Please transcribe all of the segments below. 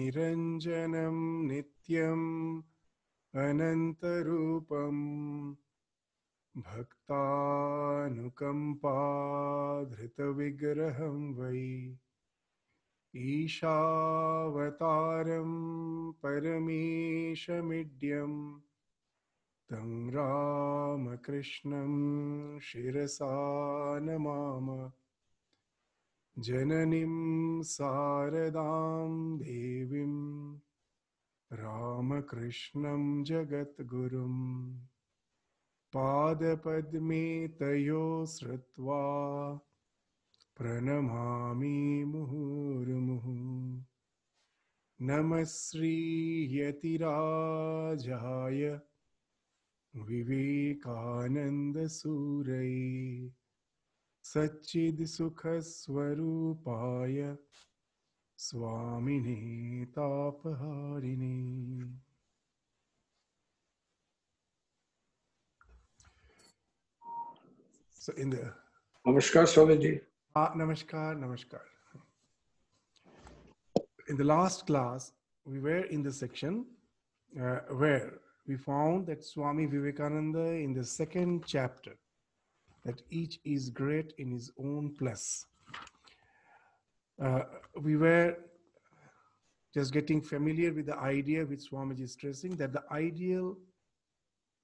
Niranjanam Nityam Anantarupam Bhaktanukampa Vai Ishavataram Parameshamidyam Tam Ramakrishnam Shirasa Namama Jananim Saradam Devim Ramakrishnam Jagatgurum Padapadme Tayo Sritva Pranamami Muhurmuhu Namasri Yatirajaya Vivekananda Surai Satchid Sukha Swarupaya Swami Tapaharini. So in the Namaskar, Swamiji. Namaskar. In the last class, we were in the section where we found that Swami Vivekananda in the second chapter, that each is great in his own place. We were just getting familiar with the idea which Swamiji is stressing, that the ideal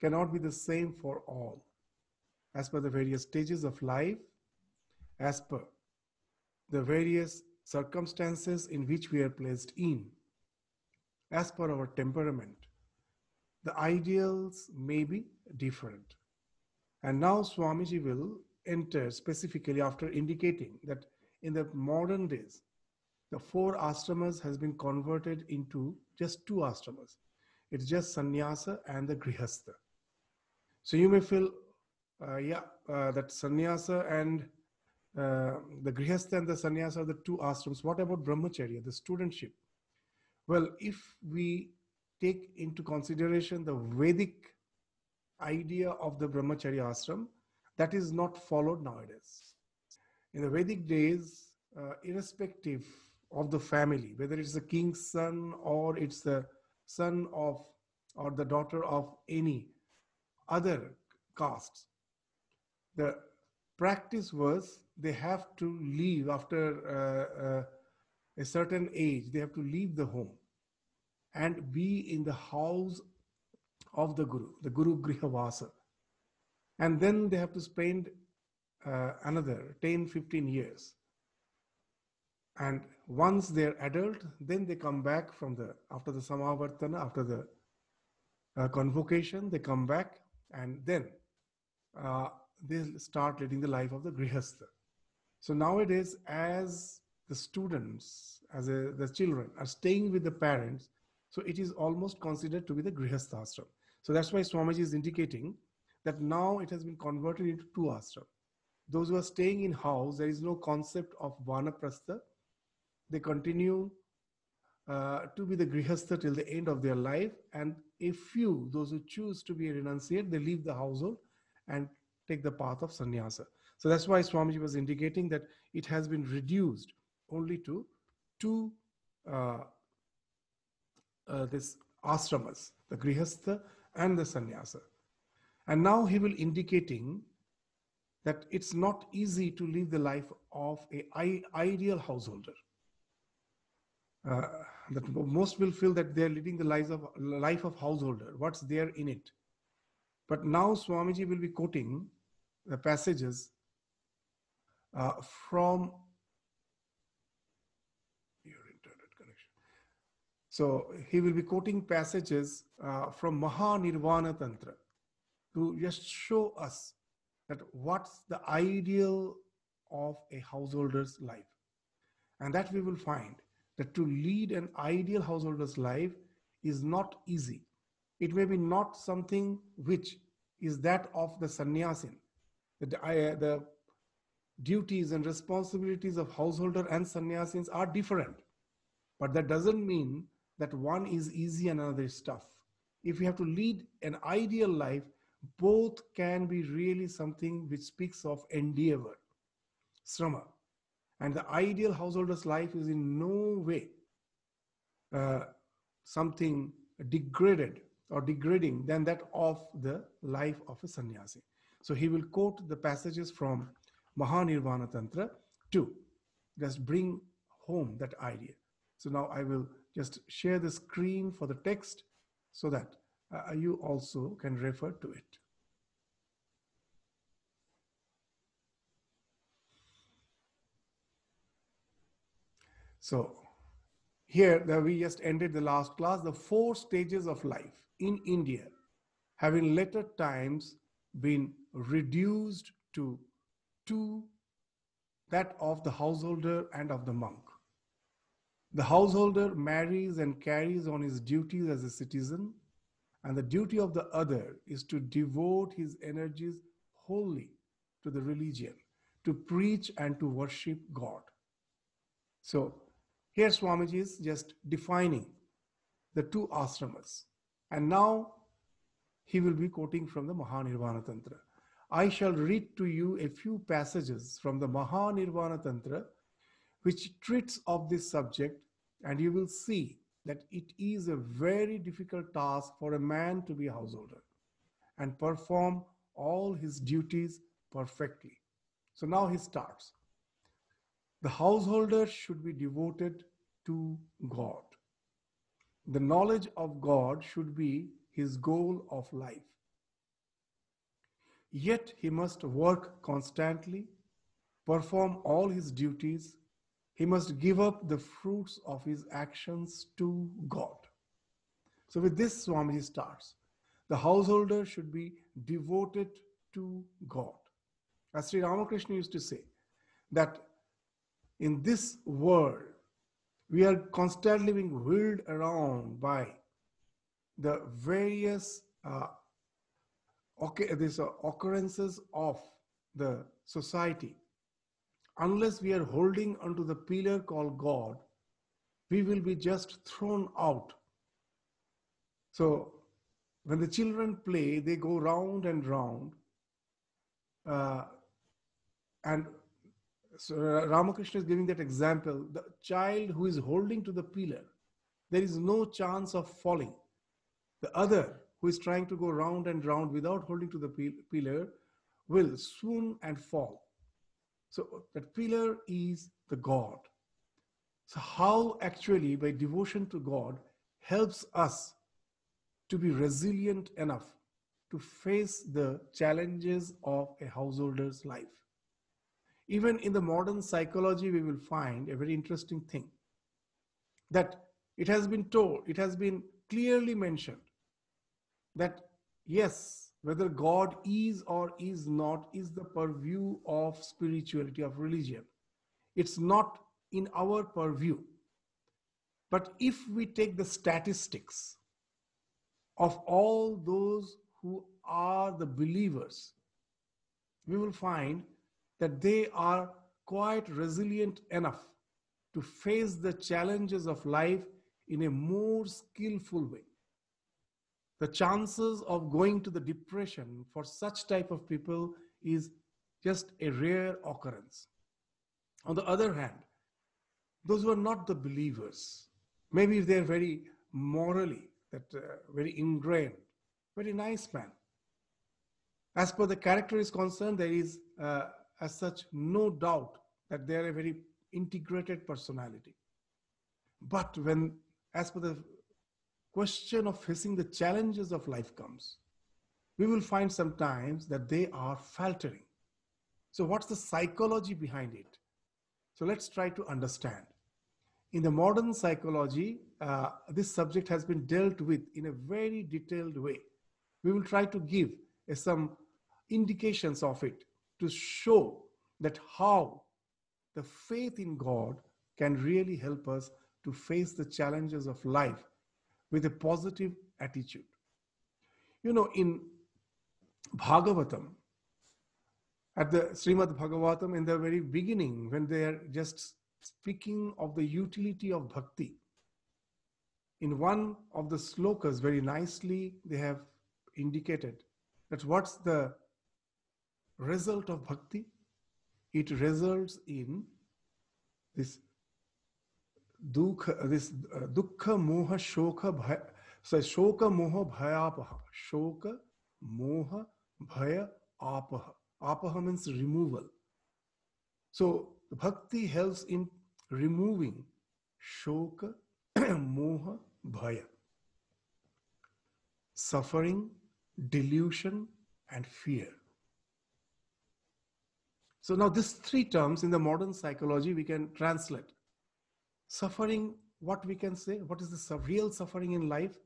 cannot be the same for all, as per the various stages of life, as per the various circumstances in which we are placed in, as per our temperament. The ideals may be different. And now Swamiji will enter specifically after indicating that in the modern days, the 4 ashramas has been converted into just 2 ashramas. It's just sannyasa and the grihastha. So you may feel, that sannyasa and the grihastha and the sannyasa are the 2 ashrams. What about brahmacharya, the studentship? Well, if we take into consideration the Vedic idea of the brahmacharya ashram, that is not followed nowadays. In the Vedic days, irrespective of the family, whether it's the king's son or it's the son of or the daughter of any other castes, the practice was they have to leave after a certain age. They have to leave the home and be in the house of the Guru Grihavasa. And then they have to spend another 10-15 years. And once they're adult, then they come back after the Samavartana, after the convocation, they come back and then they start leading the life of the Grihastha. So nowadays, as the students, as the children are staying with the parents, so it is almost considered to be the Grihastha ashram. So that's why Swamiji is indicating that now it has been converted into 2 ashram. Those who are staying in house, there is no concept of vanaprastha. They continue to be the grihastha till the end of their life. And a few, those who choose to be a renunciate, they leave the household and take the path of sannyasa. So that's why Swamiji was indicating that it has been reduced only to 2 this ashramas, the grihastha and the sannyasa. And now he will indicating that it's not easy to live the life of an ideal householder. That most will feel that they're living the life of householder. What's there in it? But now Swamiji will be quoting the passages from your internet connection. So he will be quoting passages from Mahanirvana Tantra to just show us that what's the ideal of a householder's life. And that we will find that to lead an ideal householder's life is not easy. It may be not something which is that of the sannyasin. The duties and responsibilities of householder and sannyasins are different. But that doesn't mean that one is easy and another is tough. If you have to lead an ideal life, both can be really something which speaks of endeavor, srama. And the ideal householder's life is in no way uh, something degraded or degrading than that of the life of a sannyasi. So he will quote the passages from Mahanirvana Tantra to just bring home that idea. So now I will just share the screen for the text so that you also can refer to it. So here we just ended the last class, the 4 stages of life in India have in later times been reduced to 2, that of the householder and of the monk. The householder marries and carries on his duties as a citizen, and the duty of the other is to devote his energies wholly to the religion, to preach and to worship God. So here Swamiji is just defining the 2 ashramas. And now he will be quoting from the Mahanirvana Tantra. I shall read to you a few passages from the Mahanirvana Tantra which treats of this subject, and you will see that it is a very difficult task for a man to be a householder and perform all his duties perfectly. So now he starts. The householder should be devoted to God. The knowledge of God should be his goal of life. Yet he must work constantly, perform all his duties. He must give up the fruits of his actions to God. So with this, Swamiji starts. The householder should be devoted to God. As Sri Ramakrishna used to say, that in this world, we are constantly being whirled around by the various occurrences of the society. Unless we are holding onto the pillar called God, we will be just thrown out. So when the children play, they go round and round. And so Ramakrishna is giving that example. The child who is holding to the pillar, there is no chance of falling. The other who is trying to go round and round without holding to the pillar will swoon and fall. So that pillar is the God. So how actually by devotion to God helps us to be resilient enough to face the challenges of a householder's life. Even in the modern psychology, we will find a very interesting thing, that it has been told, it has been clearly mentioned that yes, whether God is or is not is the purview of spirituality, of religion. It's not in our purview. But if we take the statistics of all those who are the believers, we will find that they are quite resilient enough to face the challenges of life in a more skillful way. The chances of going to the depression for such type of people is just a rare occurrence. On the other hand, those who are not the believers, maybe they're very morally, very ingrained, very nice man. As per the character is concerned, there is as such no doubt that they are a very integrated personality. But when, as per the question of facing the challenges of life comes, we will find sometimes that they are faltering. So what's the psychology behind it? So let's try to understand. In the modern psychology, this subject has been dealt with in a very detailed way. We will try to give some indications of it to show that how the faith in God can really help us to face the challenges of life with a positive attitude. You know, in Bhagavatam, at the Srimad Bhagavatam, in the very beginning, when they are just speaking of the utility of bhakti, in one of the slokas, very nicely, they have indicated that what's the result of bhakti? It results in this, dukkha moha shoka bhaya. So shoka moha bhayapaha. Shoka moha bhaya apaha. Apaha means removal. So bhakti helps in removing shoka, moha, bhaya, suffering, delusion, and fear. So now these three terms in the modern psychology we can translate. Suffering, what we can say, what is the real suffering in life?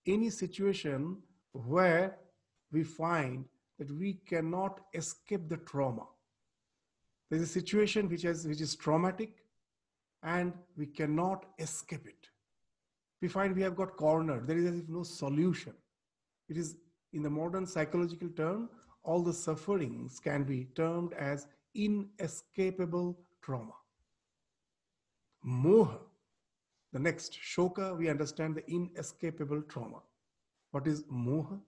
Any situation where we find that we cannot escape the trauma. There's a situation which is traumatic and we cannot escape it. We find we have got cornered. There is as if no solution. It is, in the modern psychological term, all the sufferings can be termed as inescapable trauma. Moha, the next, shoka, we understand the inescapable trauma. What is moha?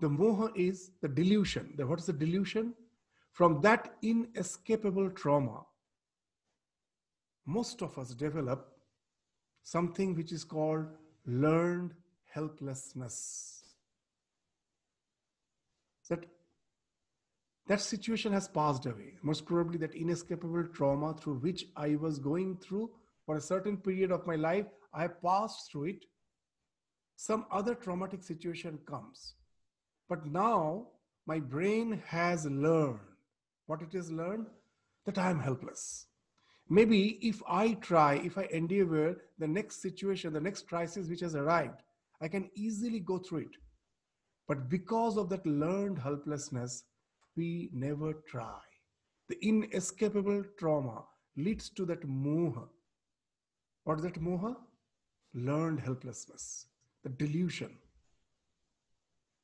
The moha is the delusion. What is the delusion? From that inescapable trauma, most of us develop something which is called learned helplessness. That situation has passed away. Most probably that inescapable trauma through which I was going through for a certain period of my life, I passed through it. Some other traumatic situation comes. But now my brain has learned. What it has learned? That I am helpless. Maybe if I try, if I endeavor the next situation, the next crisis which has arrived, I can easily go through it. But because of that learned helplessness, we never try. The inescapable trauma leads to that moha. What is that moha? Learned helplessness, the delusion.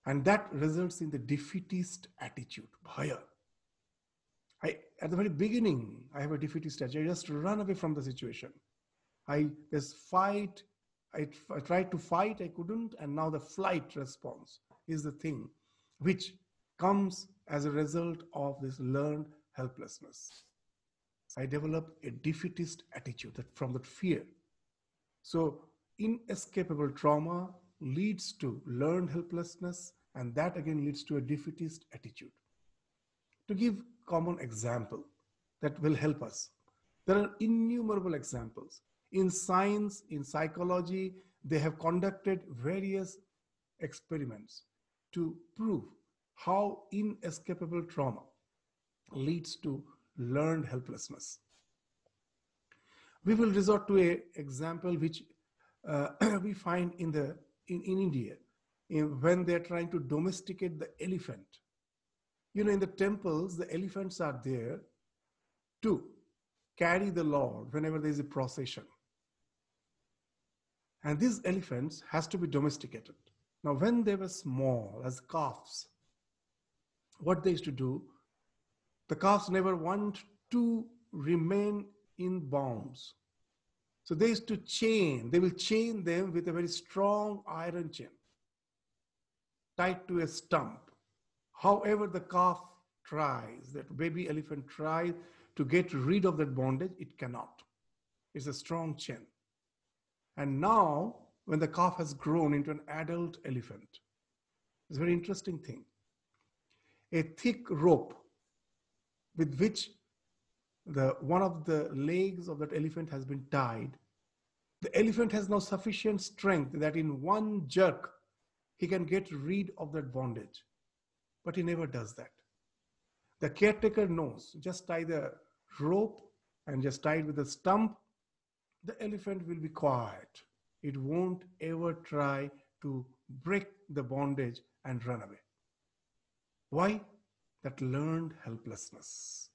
And that results in the defeatist attitude, bhaya. At the very beginning, I have a defeatist attitude. I just run away from the situation. I just fight. I tried to fight, I couldn't, and now the flight response is the thing which comes as a result of this learned helplessness. I develop a defeatist attitude from that fear. So inescapable trauma leads to learned helplessness, and that again leads to a defeatist attitude. To give common example that will help us, there are innumerable examples. In science, in psychology, they have conducted various experiments to prove how inescapable trauma leads to learned helplessness. We will resort to an example which we find in India when they're trying to domesticate the elephant. You know, in the temples, the elephants are there to carry the Lord whenever there is a procession. And these elephants has to be domesticated. Now, when they were small, as calves, what they used to do, the calves never want to remain in bounds. So they used to they will chain them with a very strong iron chain, tied to a stump. However, the calf tries, that baby elephant tries to get rid of that bondage, it cannot. It's a strong chain. And now, when the calf has grown into an adult elephant, it's a very interesting thing. A thick rope with which one of the legs of that elephant has been tied. The elephant has now sufficient strength that in one jerk, he can get rid of that bondage. But he never does that. The caretaker knows, just tie the rope and just tie it with a stump, the elephant will be quiet. It won't ever try to break the bondage and run away. Why? That learned helplessness.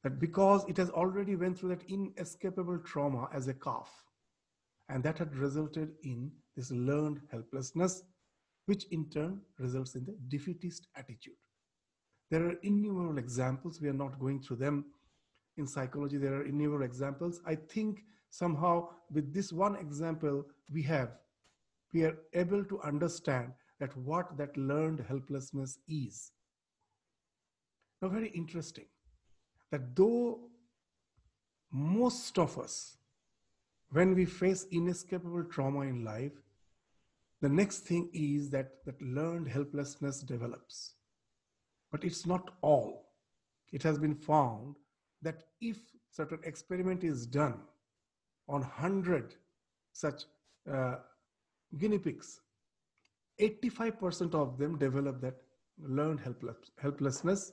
That because it has already went through that inescapable trauma as a calf, and that had resulted in this learned helplessness, which in turn results in the defeatist attitude. There are innumerable examples. We are not going through them. In psychology, there are innumerable examples. I think somehow with this one example, we are able to understand that what that learned helplessness is. Now, very interesting that though most of us when we face inescapable trauma in life, the next thing is that learned helplessness develops. But it's not all. It has been found that if certain experiment is done on 100 such guinea pigs, 85% of them develop that learned helplessness.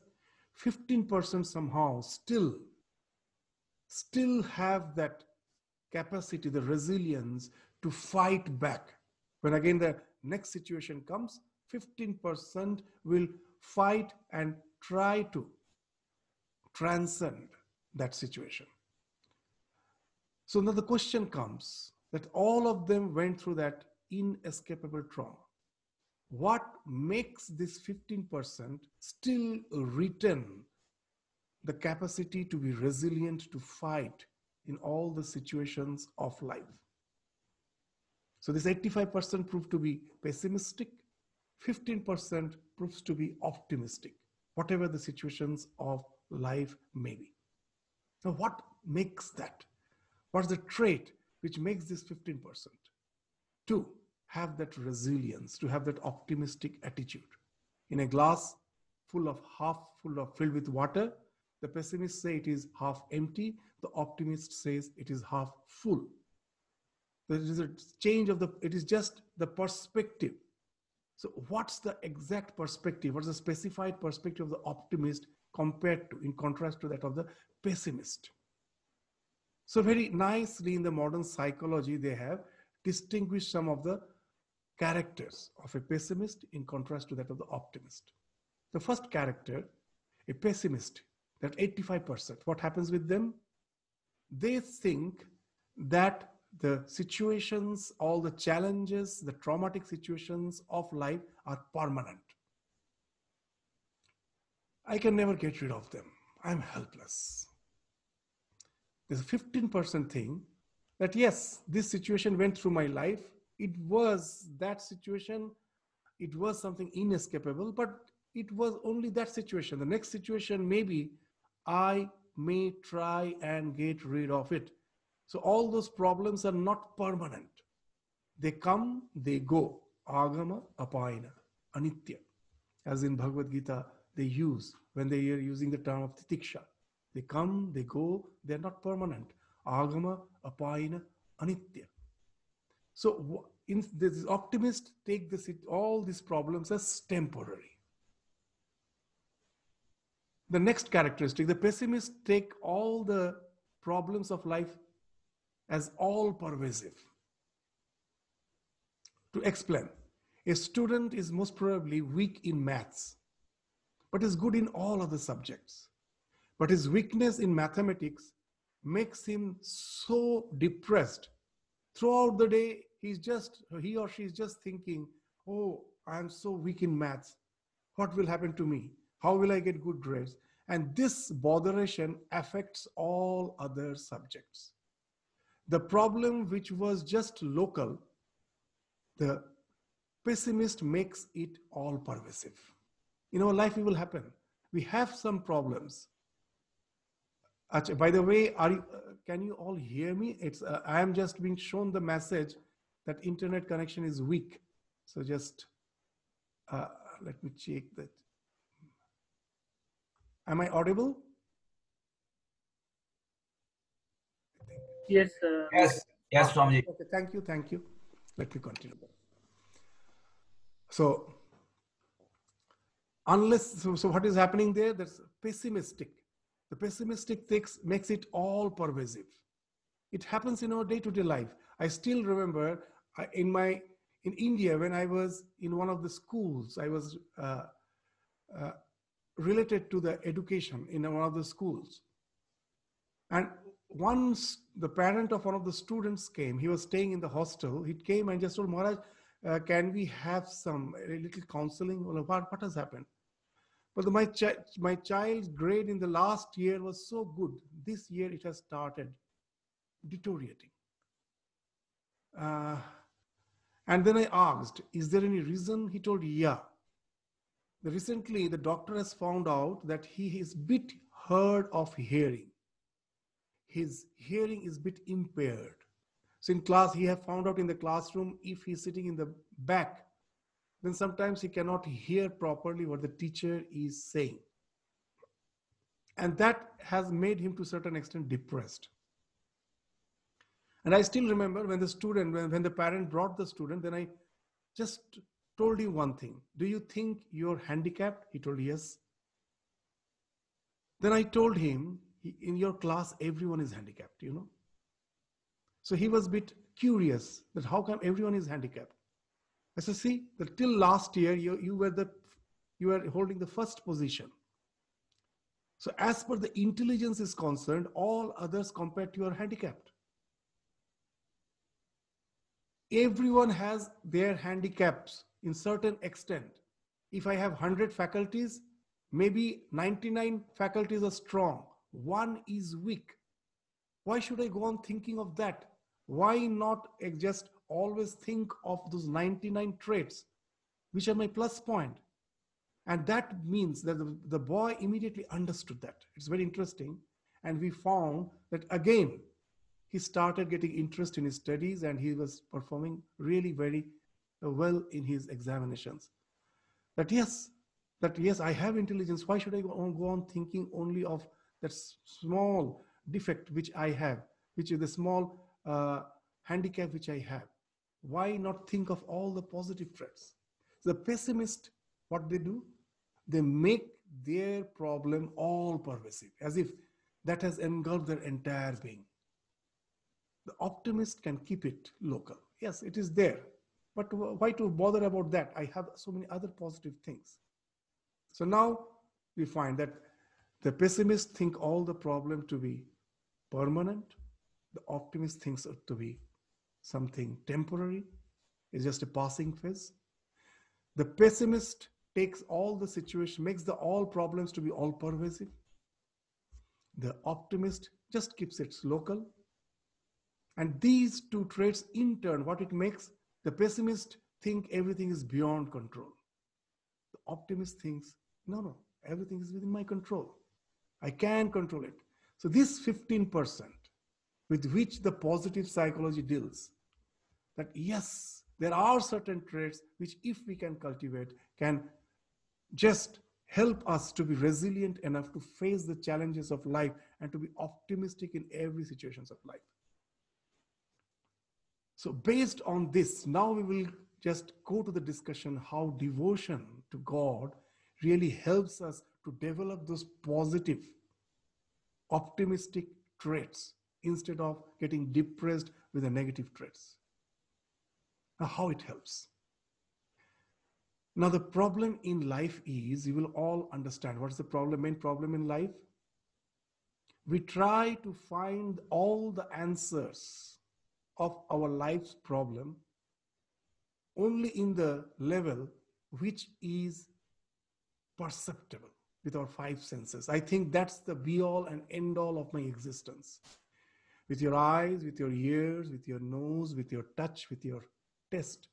15% somehow still have that capacity, the resilience to fight back. When again the next situation comes, 15% will fight and try to transcend that situation. So now the question comes that all of them went through that inescapable trauma. What makes this 15% still retain the capacity to be resilient, to fight in all the situations of life? So this 85% proved to be pessimistic, 15% proves to be optimistic, whatever the situations of life may be. Now, what makes that? What's the trait which makes this 15%? To have that resilience, to have that optimistic attitude. In a glass full of filled with water, the pessimist say it is half empty, the optimist says it is half full. There is a change of it is just the perspective. So what's the exact perspective? What's the specified perspective of the optimist compared to, in contrast to that of the pessimist? So very nicely in the modern psychology, they have distinguished some of the characters of a pessimist in contrast to that of the optimist. The first character, a pessimist, that 85%, what happens with them? They think that the situations, all the challenges, the traumatic situations of life are permanent. I can never get rid of them. I'm helpless. There's a 15% thing that yes, this situation went through my life. It was that situation. It was something inescapable, but it was only that situation. The next situation, maybe I may try and get rid of it. So all those problems are not permanent. They come, they go. Agama, apayana, anitya. As in Bhagavad Gita, they use, when they are using the term of titiksha. They come, they go, they're not permanent. Agama, apayana, anitya. So this optimist take all these problems as temporary. The next characteristic, the pessimist take all the problems of life as all pervasive. To explain, a student is most probably weak in maths, but is good in all other subjects. But his weakness in mathematics makes him so depressed. Throughout the day, he or she is just thinking, oh, I'm so weak in maths. What will happen to me? How will I get good grades? And this botheration affects all other subjects. The problem which was just local, the pessimist makes it all pervasive. In our life, it will happen. We have some problems. By the way, can you all hear me? I am just being shown the message that internet connection is weak. So just let me check that. Am I audible? Yes. Yes, Swami. Okay, thank you. Let me continue. So, so what is happening there? That's pessimistic. The pessimistic makes it all pervasive. It happens in our day-to-day life. I still remember in India, when I was in one of the schools, I was related to the education in one of the schools. And once the parent of one of the students came, he was staying in the hostel. He came and just told Maharaj, can we have a little counseling? What has happened? But my child's grade in the last year was so good. This year it has started deteriorating. And then I asked, is there any reason? He told, yeah. Recently, the doctor has found out that he is bit hard of hearing. His hearing is bit impaired. So in class, he have found out in the classroom, if he's sitting in the back, then sometimes he cannot hear properly what the teacher is saying. And that has made him to a certain extent depressed. And I still remember when the student, when the parent brought the student, then I just told him one thing. Do you think you're handicapped? He told yes. Then I told him, in your class, everyone is handicapped, you know. So he was a bit curious that how come everyone is handicapped? I said, see, that till last year, you were holding the first position. So as per the intelligence is concerned, all others compared to you are handicapped. Everyone has their handicaps in certain extent. If I have 100 faculties, maybe 99 faculties are strong. One is weak. Why should I go on thinking of that? Why not just always think of those 99 traits, which are my plus point? And that means that the boy immediately understood that. It's very interesting. And we found that again, he started getting interest in his studies and he was performing really very well in his examinations. That yes, I have intelligence. Why should I go on thinking only of that small defect which I have, which is the small handicap which I have? Why not think of all the positive traits? The pessimist, what they do? They make their problem all pervasive, as if that has engulfed their entire being. The optimist can keep it local. Yes, it is there. But why to bother about that? I have so many other positive things. So now we find that the pessimist think all the problem to be permanent. The optimist thinks it to be something temporary. It's just a passing phase. The pessimist takes all the situation, makes the all problems to be all pervasive. The optimist just keeps it local. And these two traits in turn, what it makes, the pessimist think everything is beyond control. The optimist thinks, no, everything is within my control. I can control it. So this 15% with which the positive psychology deals, that yes, there are certain traits which if we can cultivate, can just help us to be resilient enough to face the challenges of life and to be optimistic in every situations of life. So based on this, now we will just go to the discussion how devotion to God really helps us to develop those positive, optimistic traits instead of getting depressed with the negative traits. Now, how it helps. Now, the problem in life is, you will all understand, what's the problem, main problem in life? We try to find all the answers of our life's problem only in the level which is perceptible with our five senses. I think that's the be-all and end-all of my existence. With your eyes, with your ears, with your nose, with your touch, with your taste.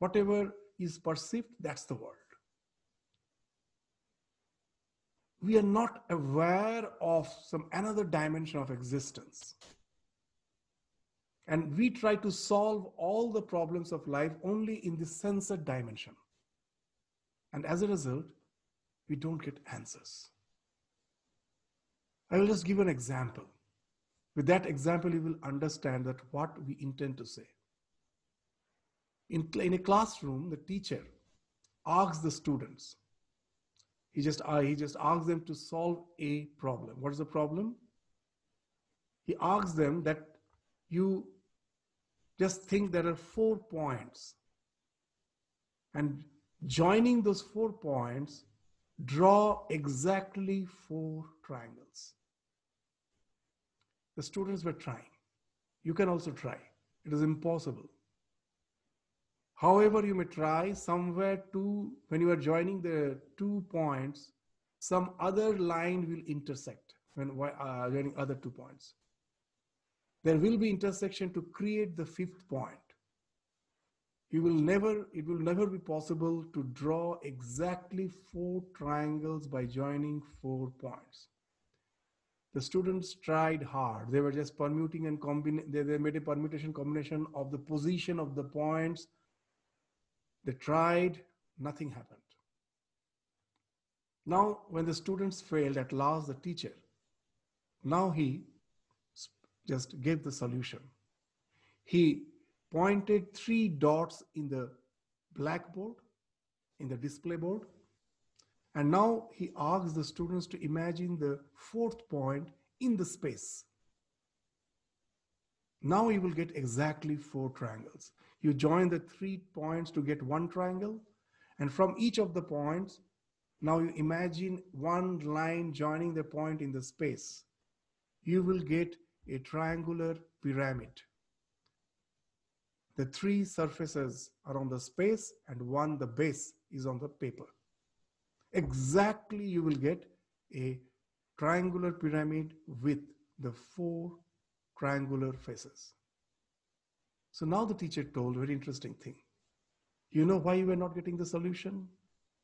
Whatever is perceived, that's the world. We are not aware of some another dimension of existence. And we try to solve all the problems of life only in the sensor dimension. And as a result, we don't get answers. I will just give an example. With that example, you will understand that what we intend to say. In a classroom, the teacher asks the students, he just asks them to solve a problem. What is the problem? He asks them that you just think there are 4 points, and joining those 4 points, draw exactly 4 triangles. The students were trying. You can also try. It is impossible. However, you may try somewhere when you are joining the 2 points, some other line will intersect when joining other 2 points. There will be intersection to create the 5th point. It will never be possible to draw exactly 4 triangles by joining 4 points. The students tried hard. They were just permuting and they made a permutation combination of the position of the points. They tried, nothing happened. Now, when the students failed, at last the teacher, now he just gave the solution. He pointed 3 dots in the blackboard, in the display board, and now he asks the students to imagine the 4th point in the space. Now you will get exactly 4 triangles. You join the 3 points to get 1 triangle, and from each of the points, now you imagine 1 line joining the point in the space. You will get a triangular pyramid. The 3 surfaces are on the space and 1, the base, is on the paper. Exactly, you will get a triangular pyramid with the 4 triangular faces. So now the teacher told a very interesting thing. You know why you were not getting the solution?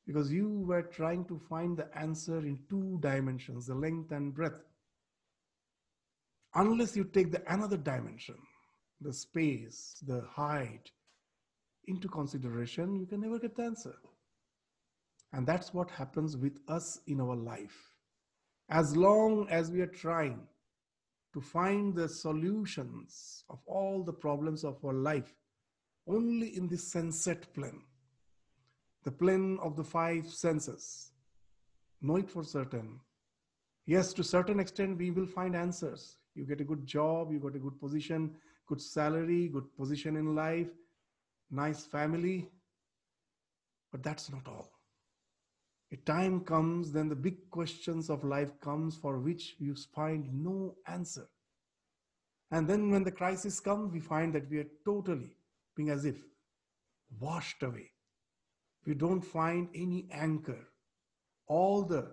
Because you were trying to find the answer in 2 dimensions, the length and breadth. Unless you take the another dimension, the space, the height, into consideration, you can never get the answer. And that's what happens with us in our life. As long as we are trying to find the solutions of all the problems of our life only in the sensate plane, the plane of the 5 senses, know it for certain. Yes, to a certain extent, we will find answers. You get a good job, you got a good position, good salary, good position in life, nice family. But that's not all. A time comes, then the big questions of life comes for which you find no answer. And then when the crisis comes, we find that we are totally being as if washed away. We don't find any anchor. All the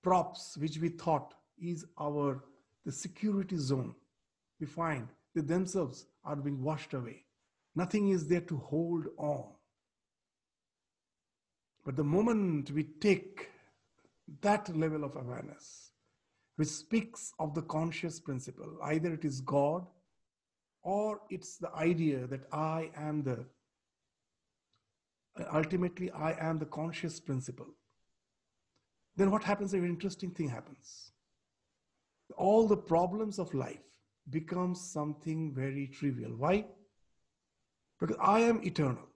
props which we thought is the security zone, we find that themselves are being washed away. Nothing is there to hold on. But the moment we take that level of awareness, which speaks of the conscious principle, either it is God or it's the idea that ultimately I am the conscious principle, then what happens? A very interesting thing happens. All the problems of life become something very trivial. Why? Because I am eternal.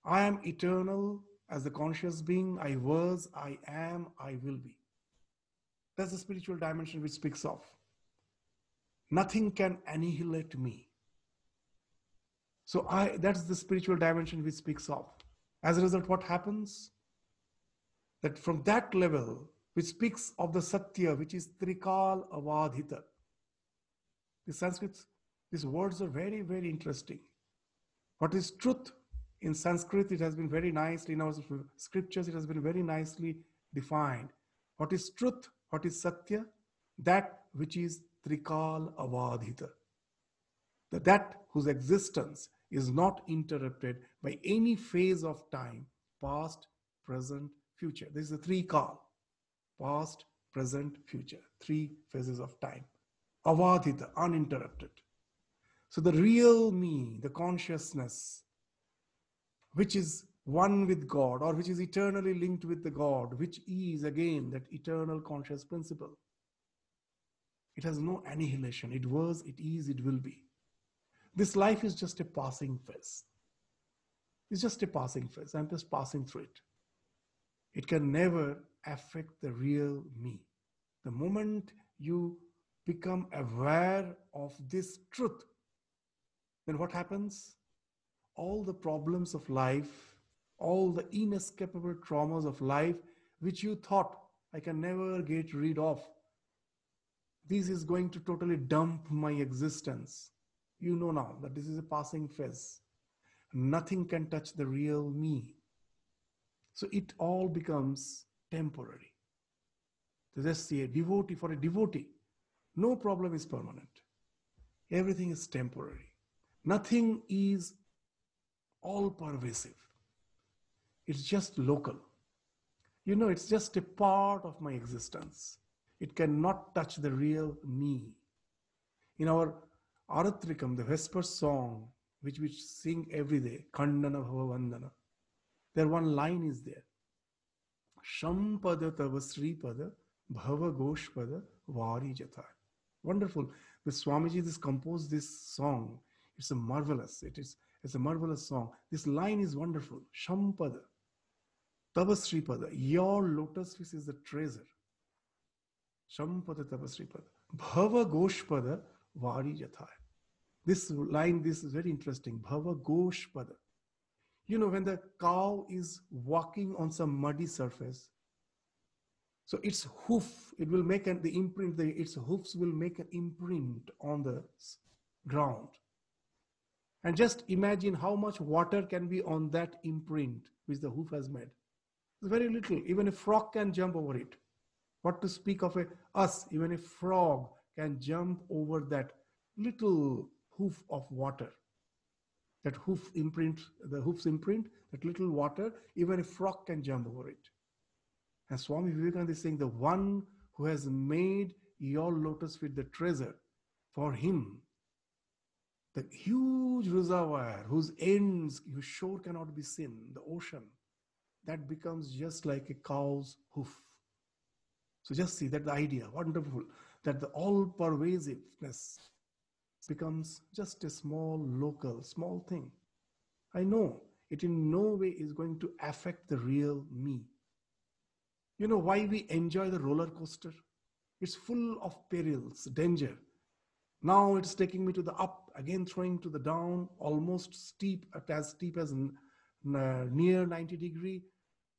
I am eternal as the conscious being. I was, I am, I will be. That's the spiritual dimension which speaks of. Nothing can annihilate me. So that's the spiritual dimension which speaks of. As a result, what happens? That from that level, which speaks of the Satya, which is Trikal Avadhita. The Sanskrit, these words are very, very interesting. What is truth? In Sanskrit, it has been very nicely, in our scriptures, it has been very nicely defined. What is truth? What is Satya? That which is Trikal Avadhita. That whose existence is not interrupted by any phase of time, past, present, future. This is the 3 Kal. Past, present, future. 3 phases of time. Avadhita, uninterrupted. So the real me, the consciousness, which is one with God or which is eternally linked with the God, which is again that eternal conscious principle. It has no annihilation. It was, it is, it will be. This life is just a passing phase. It's just a passing phase. I'm just passing through it. It can never affect the real me. The moment you become aware of this truth, then what happens? All the problems of life, all the inescapable traumas of life, which you thought I can never get rid of, this is going to totally dump my existence. You know now that this is a passing phase. Nothing can touch the real me. So it all becomes temporary. So just see, for a devotee, no problem is permanent. Everything is temporary. Nothing is all pervasive. It's just local. It's just a part of my existence. It cannot touch the real me. In our Aratrikam, the Vesper song, which we sing every day, Khandana Bhava Vandana, there one line is there. Shampada Tava Sripada Bhava Goshpada Vari Jatha. Wonderful. The Swamiji has composed this song. It's a marvelous. It's a marvelous song. This line is wonderful. Shampada Tava Sripada. Your lotus fish is the treasure. Shampada Tava Sripada. Bhava Goshpada Vari Jatha. This line, this is very interesting. Bhava Goshpada. You know, when the cow is walking on some muddy surface, so its hoof, it will make the imprint, its hoofs will make an imprint on the ground. And just imagine how much water can be on that imprint which the hoof has made. It's very little. Even a frog can jump over it. What to speak of us, even a frog can jump over that little hoof of water. That hoof imprint, the hoof's imprint, that little water, even a frog can jump over it. And Swami Vivekananda is saying, the one who has made your lotus with the treasure, for him, the huge reservoir whose ends, whose shore cannot be seen, the ocean, that becomes just like a cow's hoof. So just see that the idea, wonderful, that the all-pervasiveness becomes just a small, local, small thing. I know it in no way is going to affect the real me. You know why we enjoy the roller coaster? It's full of perils, danger. Now it's taking me to the up, again throwing to the down, almost steep, as near 90 degree.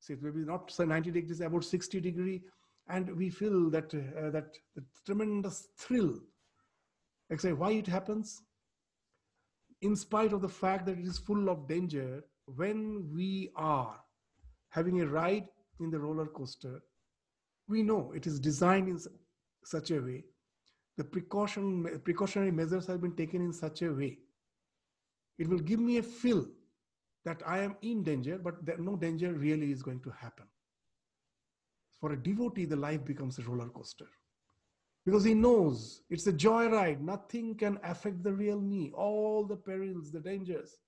So it may be not 90 degrees, about 60 degree. And we feel that, that tremendous thrill. Except why it happens? In spite of the fact that it is full of danger, when we are having a ride in the roller coaster, we know it is designed in such a way, the precautionary measures have been taken in such a way. It will give me a feel that I am in danger, but that no danger really is going to happen. For a devotee, the life becomes a roller coaster. Because he knows it's a joyride. Nothing can affect the real me. All the perils, the dangers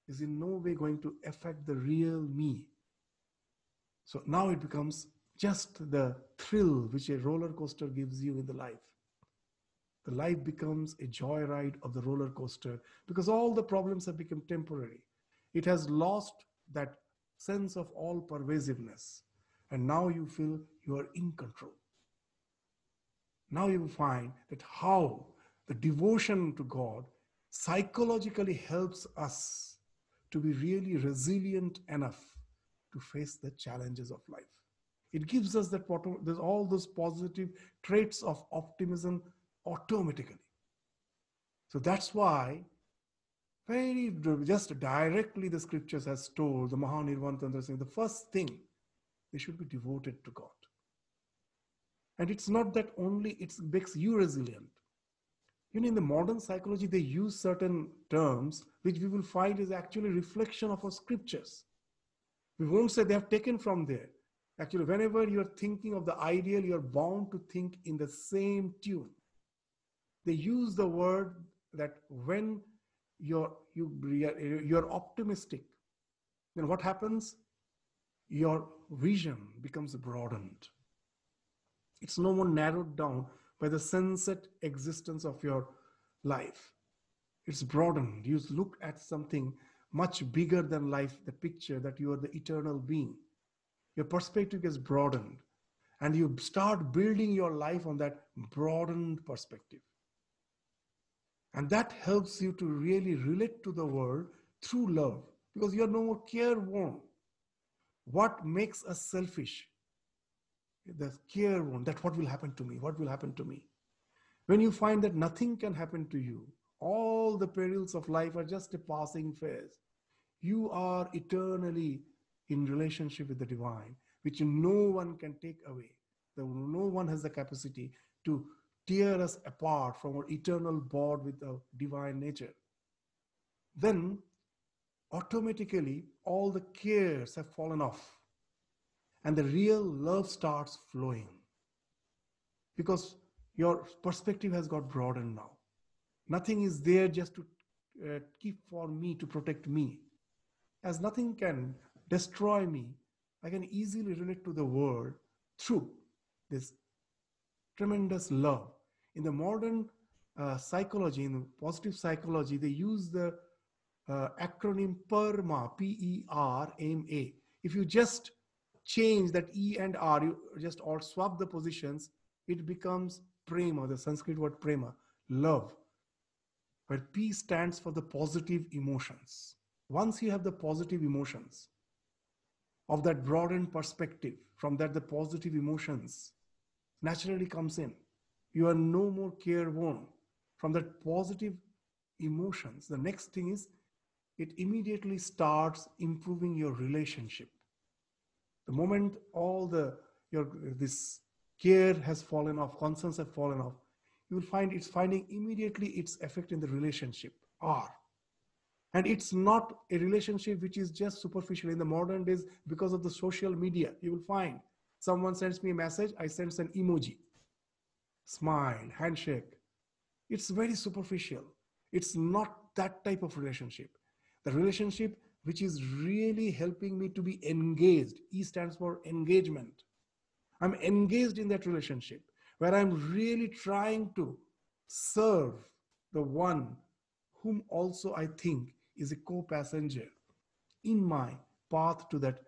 is in no way going to affect the real me. So now it becomes just the thrill which a roller coaster gives you in the life. The life becomes a joyride of the roller coaster because all the problems have become temporary. It has lost that sense of all pervasiveness. And now you feel you are in control. Now you will find that how the devotion to God psychologically helps us to be really resilient enough to face the challenges of life. It gives us that all those positive traits of optimism automatically. So that's why just directly the scriptures has told, the Mahanirvana Tantra saying, the first thing, they should be devoted to God. And it's not that only it makes you resilient. You know, in the modern psychology, they use certain terms which we will find is actually reflection of our scriptures. We won't say they have taken from there. Actually, whenever you're thinking of the ideal, you're bound to think in the same tune. They use the word that when you're optimistic, then what happens? Your vision becomes broadened. It's no more narrowed down by the sunset existence of your life. It's broadened. You look at something much bigger than life, the picture that you are the eternal being. Your perspective gets broadened and you start building your life on that broadened perspective. And that helps you to really relate to the world through love because you're no more careworn. What makes us selfish? The careworn, that what will happen to me? What will happen to me? When you find that nothing can happen to you, all the perils of life are just a passing phase. You are eternally in relationship with the divine, which no one can take away. No one has the capacity to tear us apart from our eternal bond with the divine nature. Then automatically all the cares have fallen off and the real love starts flowing. because your perspective has got broadened now. Nothing is there just to keep for me, to protect me. As nothing can destroy me, I can easily relate to the world through this tremendous love. In the modern psychology, in positive psychology, they use the acronym PERMA, PERMA. If you just change that E and R, you just or swap the positions, it becomes prema, the Sanskrit word prema, love, where P stands for the positive emotions. Once you have the positive emotions of that broadened perspective, from that the positive emotions naturally comes in. You are no more careworn. From that positive emotions, the next thing is it immediately starts improving your relationship. The moment all this care has fallen off, concerns have fallen off, you will find it's finding immediately its effect in the relationship. R. And it's not a relationship which is just superficial. In the modern days, because of the social media, you will find someone sends me a message, I send an emoji, smile, handshake. It's very superficial. It's not that type of relationship. The relationship which is really helping me to be engaged. E stands for engagement. I'm engaged in that relationship where I'm really trying to serve the one whom also I think is a co-passenger in my path to that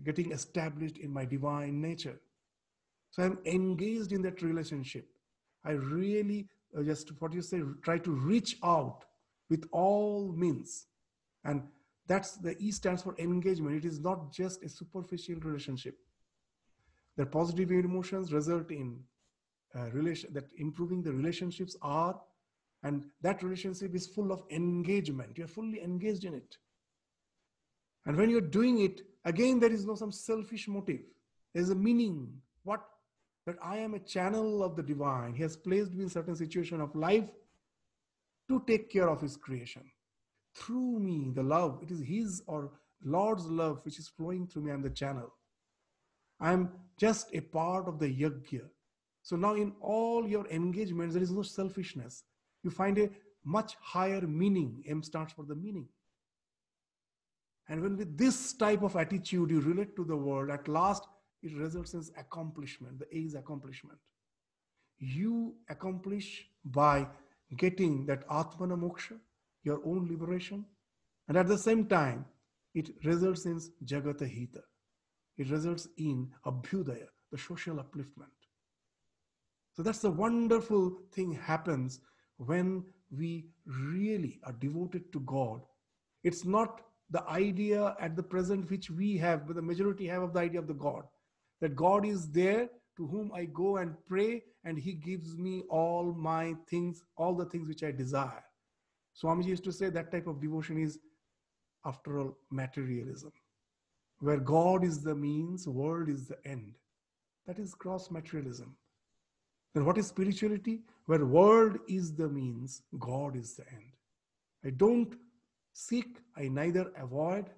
getting established in my divine nature. So I'm engaged in that relationship. I really just what you say, try to reach out with all means. And that's the E stands for engagement. It is not just a superficial relationship. The positive emotions result in that improving the relationships are, and that relationship is full of engagement. You're fully engaged in it. And when you're doing it, again, there is no some selfish motive. There's a meaning. What? That I am a channel of the divine. He has placed me in certain situation of life to take care of his creation. Through me, the love, it is his or Lord's love which is flowing through me. I'm the channel. I'm just a part of the yajna. So now in all your engagements, there is no selfishness. You find a much higher meaning. M stands for the meaning. And when with this type of attitude you relate to the world, at last it results in accomplishment. The A is accomplishment. You accomplish by getting that Atmana Moksha, your own liberation. And at the same time, it results in Jagata Hita. It results in Abhyudaya, the social upliftment. So that's the wonderful thing happens when we really are devoted to God. It's not the idea at the present which we have, but the majority have of the idea of the God. That God is there to whom I go and pray, and he gives me all my things, all the things which I desire. Swamiji used to say that type of devotion is, after all, materialism. Where God is the means, world is the end. That is gross materialism. Then what is spirituality? Where world is the means, God is the end. I don't seek, I neither avoid.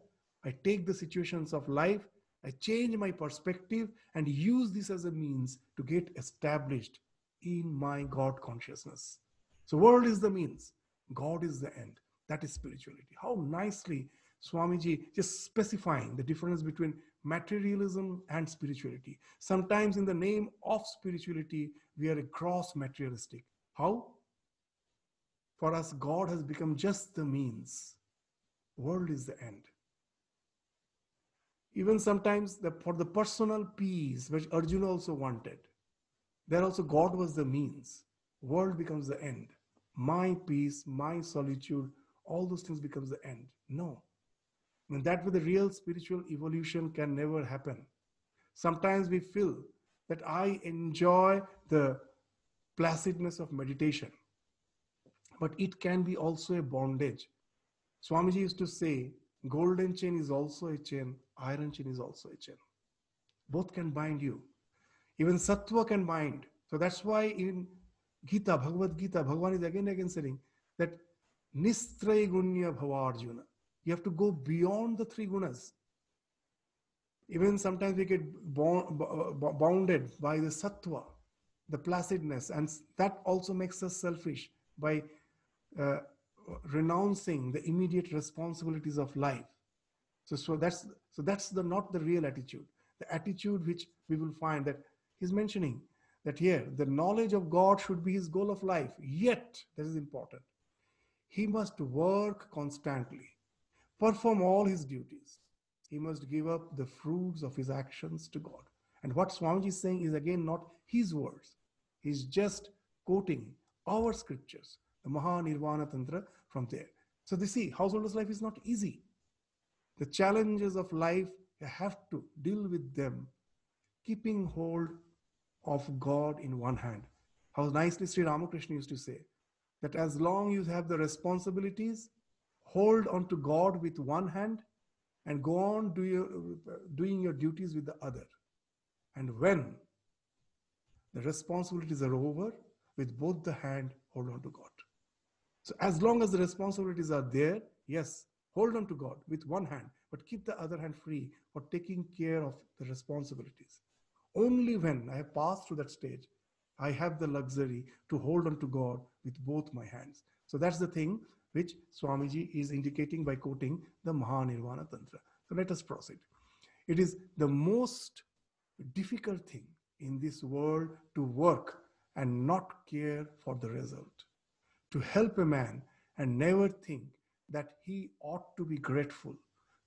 I take the situations of life, I change my perspective and use this as a means to get established in my God consciousness. So world is the means, God is the end. That is spirituality. How nicely Swamiji just specifying the difference between materialism and spirituality. Sometimes in the name of spirituality, we are a gross materialistic. How? For us, God has become just the means. World is the end. Even sometimes for the personal peace, which Arjuna also wanted, there also God was the means. World becomes the end. My peace, my solitude, all those things becomes the end. No. And that way the real spiritual evolution can never happen. Sometimes we feel that I enjoy the placidness of meditation, but it can be also a bondage. Swamiji used to say, golden chain is also a chain, iron chain is also a chain. Both can bind you. Even sattva can bind. So that's why in Gita, Bhagavad Gita, Bhagavan is again and again saying that Nistraya Gunya Bhavarjuna. You have to go beyond the three gunas. Even sometimes we get bounded by the sattva. the placidness, and that also makes us selfish by uh, renouncing the immediate responsibilities of life. So that's the not the real attitude. The attitude which we will find that he's mentioning that here the knowledge of God should be his goal of life. Yet, this is important. He must work constantly, perform all his duties. He must give up the fruits of his actions to God. And what Swamiji is saying is again not his words. He's just quoting our scriptures, the Mahanirvana Tantra from there. So they see, householder's life is not easy. The challenges of life, you have to deal with them, keeping hold of God in one hand. How nicely Sri Ramakrishna used to say that as long you have the responsibilities, hold on to God with one hand and go on doing your duties with the other. And when the responsibilities are over, with both the hand, hold on to God. So as long as the responsibilities are there, yes, hold on to God with one hand, but keep the other hand free for taking care of the responsibilities. Only when I have passed through that stage, I have the luxury to hold on to God with both my hands. So that's the thing which Swamiji is indicating by quoting the Mahanirvana Tantra. So let us proceed. It is the most difficult thing in this world to work and not care for the result. To help a man and never think that he ought to be grateful,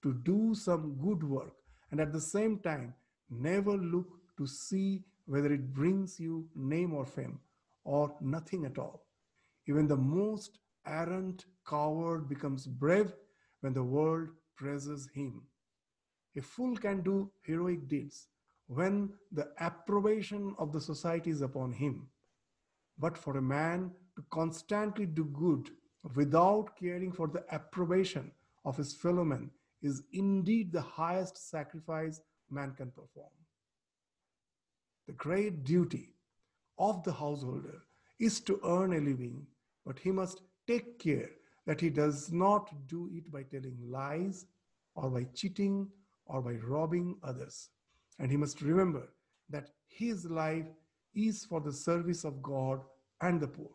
to do some good work, and at the same time never look to see whether it brings you name or fame or nothing at all. Even the most arrant coward becomes brave when the world praises him. A fool can do heroic deeds when the approbation of the society is upon him. But for a man to constantly do good without caring for the approbation of his fellow men is indeed the highest sacrifice man can perform. The great duty of the householder is to earn a living, but he must take care that he does not do it by telling lies or by cheating or by robbing others. And he must remember that his life is for the service of God and the poor.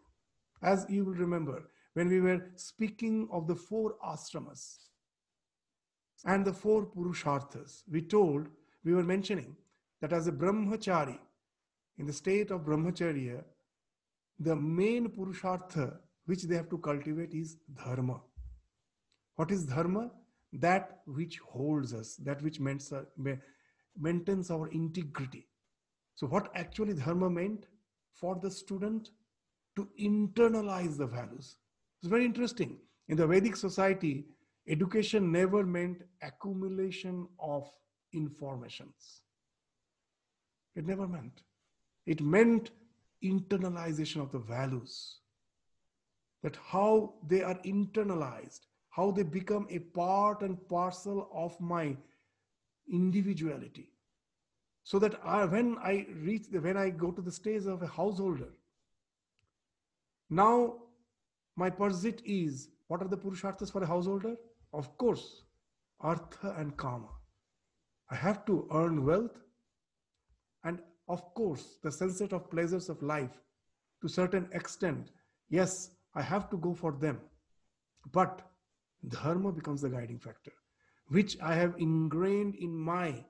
As you will remember, when we were speaking of the four ashramas and the four purusharthas, we were mentioning that as a brahmachari, in the state of brahmacharya, the main purushartha which they have to cultivate is dharma. What is dharma? That which holds us, that which maintains our integrity. So what actually dharma meant for the student? To internalize the values. It's very interesting. In the Vedic society, education never meant accumulation of informations. It never meant. It meant internalization of the values. That how they are internalized, how they become a part and parcel of my individuality. So that when I go to the stage of a householder, now my pursuit is, what are the purusharthas for a householder? Of course, artha and kama. I have to earn wealth, and of course, the sunset of pleasures of life to a certain extent. Yes, I have to go for them. But dharma becomes the guiding factor, which I have ingrained in my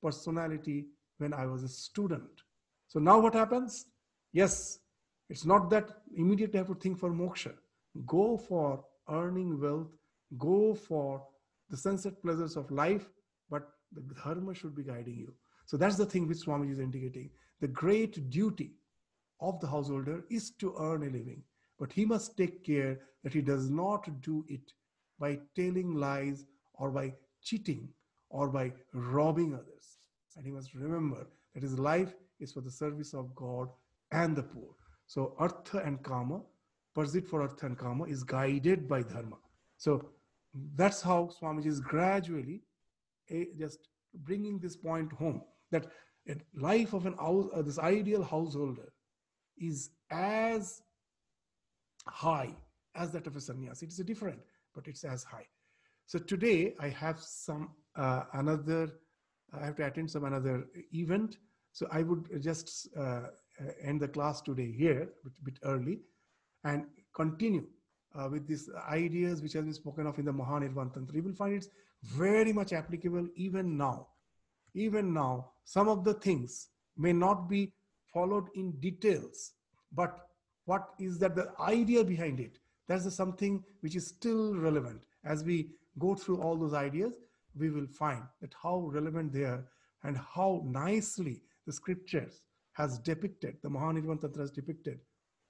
personality when I was a student. So now what happens? Yes, it's not that immediately I have to think for moksha. Go for earning wealth, go for the sunset pleasures of life, but the dharma should be guiding you. So that's the thing which Swamiji is indicating. The great duty of the householder is to earn a living, but he must take care that he does not do it by telling lies or by cheating or by robbing others. And he must remember that his life is for the service of God and the poor. So artha and kama, pursuit for artha and kama is guided by dharma. So that's how Swamiji is gradually just bringing this point home, that life of this ideal householder is as high as that of a sannyasi. It is different, but it's as high. So today I have I have to attend some another event. So I would just end the class today here, a bit early, and continue with these ideas which has been spoken of in the Mahanirvan Tantra. You will find it's very much applicable even now. Even now, some of the things may not be followed in details, but what is that the idea behind it? That's something which is still relevant. As we go through all those ideas, we will find that how relevant they are and how nicely the scriptures has depicted, the Mahanirvan Tantra has depicted,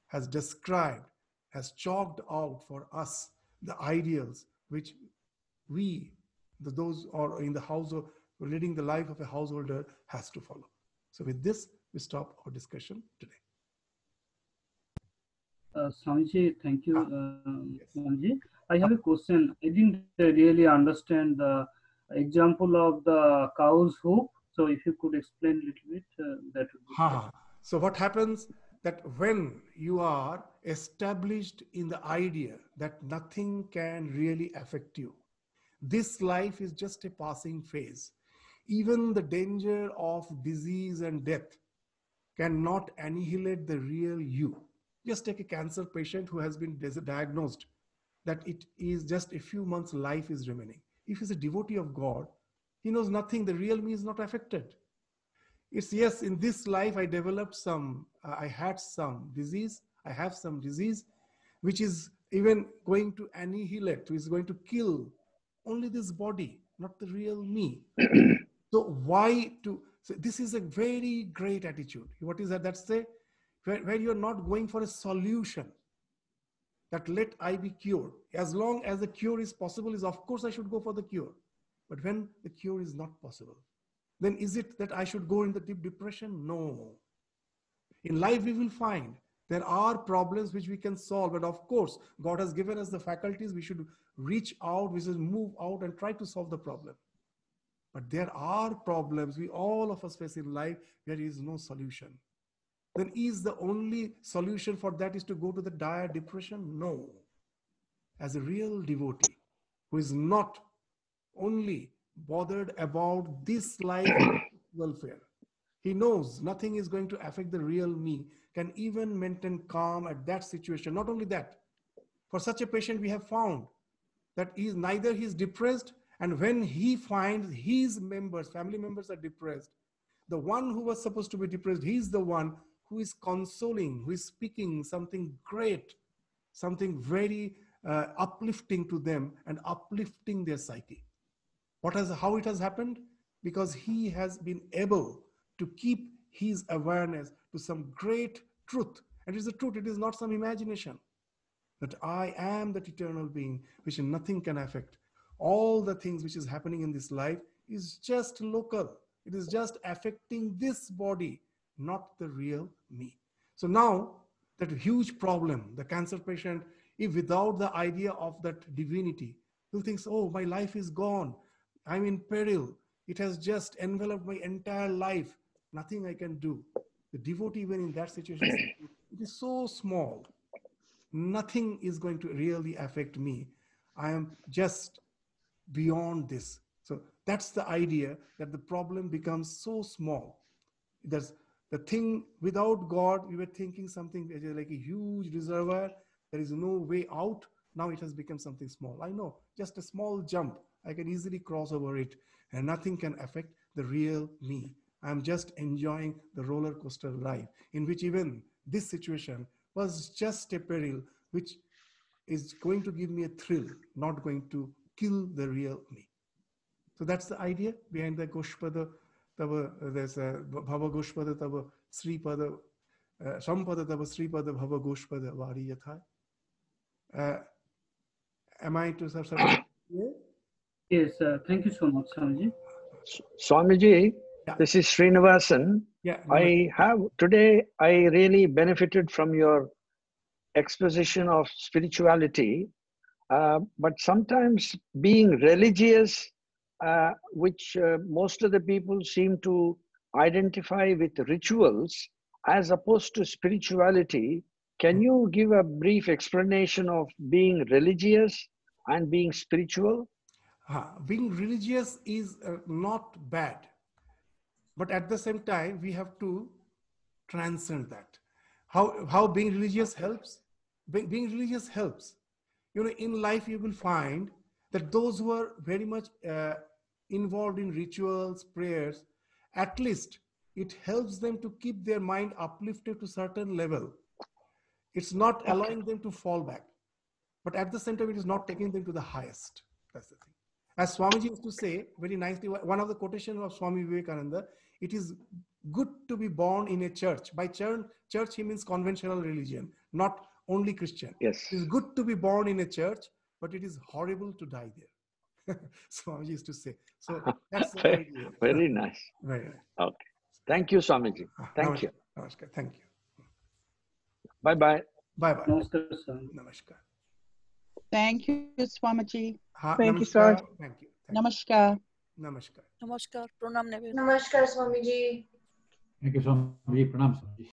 has described, has chalked out for us the ideals which we, those are in the house of leading the life of a householder, has to follow. So with this, we stop our discussion today. Swamiji, thank you, Yes. Swamiji. I have a question. I didn't really understand the example of the cow's hoof. So if you could explain a little bit, that would be great. So what happens that when you are established in the idea that nothing can really affect you, this life is just a passing phase. Even the danger of disease and death cannot annihilate the real you. Just take a cancer patient who has been diagnosed that it is just a few months life is remaining. If he's a devotee of God, he knows nothing, the real me is not affected. It's yes, in this life I developed some, I had some disease, I have some disease, which is even going to annihilate, which is going to kill only this body, not the real me. So why to, so this is a very great attitude. What is that? That's the, where you're not going for a solution, that let I be cured. As long as the cure is possible, is of course I should go for the cure. But when the cure is not possible, then is it that I should go in the deep depression? No. In life, we will find there are problems which we can solve. And of course, God has given us the faculties. We should reach out, we should move out and try to solve the problem. But there are problems we all of us face in life where there is no solution. Then is the only solution for that is to go to the dire depression? No. As a real devotee who is not only bothered about this life welfare, he knows nothing is going to affect the real me, can even maintain calm at that situation. Not only that, for such a patient we have found that he is neither he is depressed, and when he finds his members, family members are depressed, the one who was supposed to be depressed, he is the one who is consoling, who is speaking something great, something very uplifting to them and uplifting their psyche. How it has happened? Because he has been able to keep his awareness to some great truth. And it is the truth, it is not some imagination. That I am that eternal being, which nothing can affect. All the things which is happening in this life is just local. It is just affecting this body, not the real me. So now, that huge problem, the cancer patient, if without the idea of that divinity, he'll think, oh, my life is gone. I'm in peril. It has just enveloped my entire life. Nothing I can do. The devotee, even in that situation, it is so small. Nothing is going to really affect me. I am just beyond this. So that's the idea, that the problem becomes so small. There's the thing without God, we were thinking something like a huge reservoir. There is no way out. Now it has become something small. I know, just a small jump. I can easily cross over it and nothing can affect the real me. I'm just enjoying the roller coaster ride, in which even this situation was just a peril, which is going to give me a thrill, not going to kill the real me. So that's the idea behind the Goshpada. There's a Bhava Goshpada Tava Sripada, Sampada Tava Sripada Bhava Goshpada Vari Yatha. Am I to sort of? Yes, thank you so much, Swamiji. Swamiji, Yeah. this is Srinivasan. Yeah. Today I really benefited from your exposition of spirituality, but sometimes being religious, which most of the people seem to identify with rituals as opposed to spirituality. Can you give a brief explanation of being religious and being spiritual? Being religious is not bad, but at the same time we have to transcend that. How being religious helps? Being religious helps. You know, in life you will find that those who are very much involved in rituals, prayers, at least it helps them to keep their mind uplifted to certain level. It's not allowing them to fall back, but at the same time, it is not taking them to the highest. That's the thing. As Swamiji used to say very nicely, one of the quotations of Swami Vivekananda, it is good to be born in a church. By church, he means conventional religion, not only Christian. Yes. It is good to be born in a church, but it is horrible to die there. Swamiji used to say. So that's the idea. Very nice. Very nice. Okay. Thank you, Swamiji. Thank Namaskar. you. Namaskar. Thank you. Bye-bye. Bye-bye. Namaskar, Swami. Namaskar. Thank you, Swamiji. Thank you, Namaskar. sir. Thank you. Namaskar. Namaskar. Namaskar. Pranam Nevel. Namaskar, Swamiji. Thank you, Swamiji. Pranam, Swamiji.